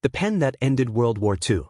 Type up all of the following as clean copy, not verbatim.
the pen that ended World War II.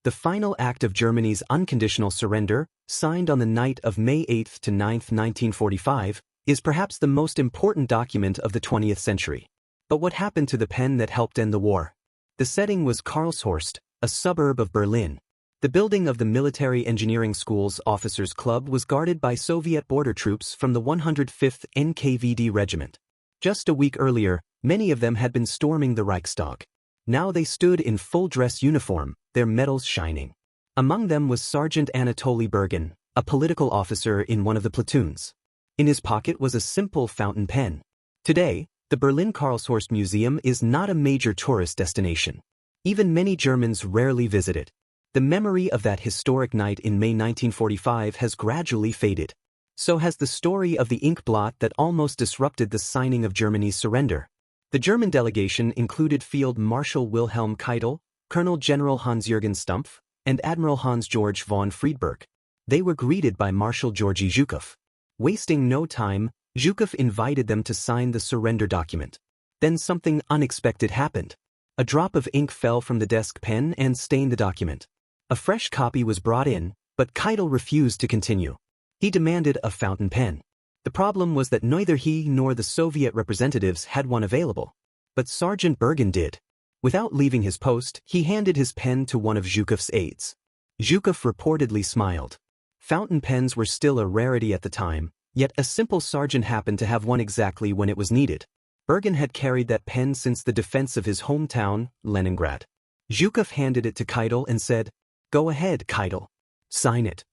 The final act of Germany's unconditional surrender, signed on the night of May 8 to 9, 1945, is perhaps the most important document of the 20th century. But what happened to the pen that helped end the war? The setting was Karlshorst, a suburb of Berlin. The building of the Military Engineering School's Officers' Club was guarded by Soviet border troops from the 105th NKVD Regiment. Just a week earlier, many of them had been storming the Reichstag. Now they stood in full-dress uniform, their medals shining. Among them was Sergeant Anatoly Bergin, a political officer in one of the platoons. In his pocket was a simple fountain pen. Today, the Berlin Karlshorst Museum is not a major tourist destination. Even many Germans rarely visit it. The memory of that historic night in May 1945 has gradually faded. So has the story of the ink blot that almost disrupted the signing of Germany's surrender. The German delegation included Field Marshal Wilhelm Keitel, Colonel General Hans-Jürgen Stumpf, and Admiral Hans-Georg von Friedberg. They were greeted by Marshal Georgy Zhukov. Wasting no time, Zhukov invited them to sign the surrender document. Then something unexpected happened. A drop of ink fell from the desk pen and stained the document. A fresh copy was brought in, but Keitel refused to continue. He demanded a fountain pen. The problem was that neither he nor the Soviet representatives had one available. But Sergeant Bergin did. Without leaving his post, he handed his pen to one of Zhukov's aides. Zhukov reportedly smiled. Fountain pens were still a rarity at the time, yet a simple sergeant happened to have one exactly when it was needed. Bergin had carried that pen since the defense of his hometown, Leningrad. Zhukov handed it to Keitel and said, "Go ahead, Keitel. Sign it."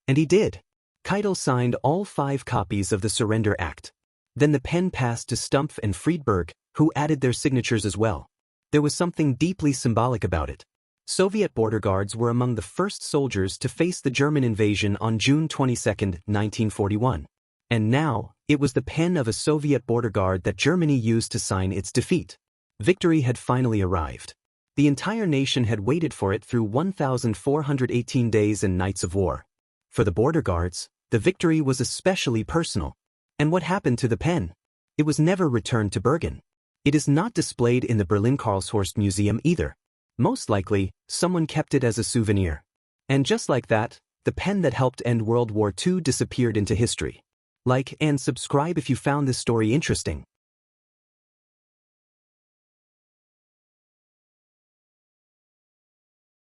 And he did. Keitel signed all 5 copies of the Surrender Act. Then the pen passed to Stumpf and Friedberg, who added their signatures as well. There was something deeply symbolic about it. Soviet border guards were among the first soldiers to face the German invasion on June 22, 1941. And now, it was the pen of a Soviet border guard that Germany used to sign its defeat. Victory had finally arrived. The entire nation had waited for it through 1,418 days and nights of war. For the border guards, the victory was especially personal. And what happened to the pen? It was never returned to Bergin. It is not displayed in the Berlin Karlshorst Museum either. Most likely, someone kept it as a souvenir. And just like that, the pen that helped end World War II disappeared into history. Like and subscribe if you found this story interesting.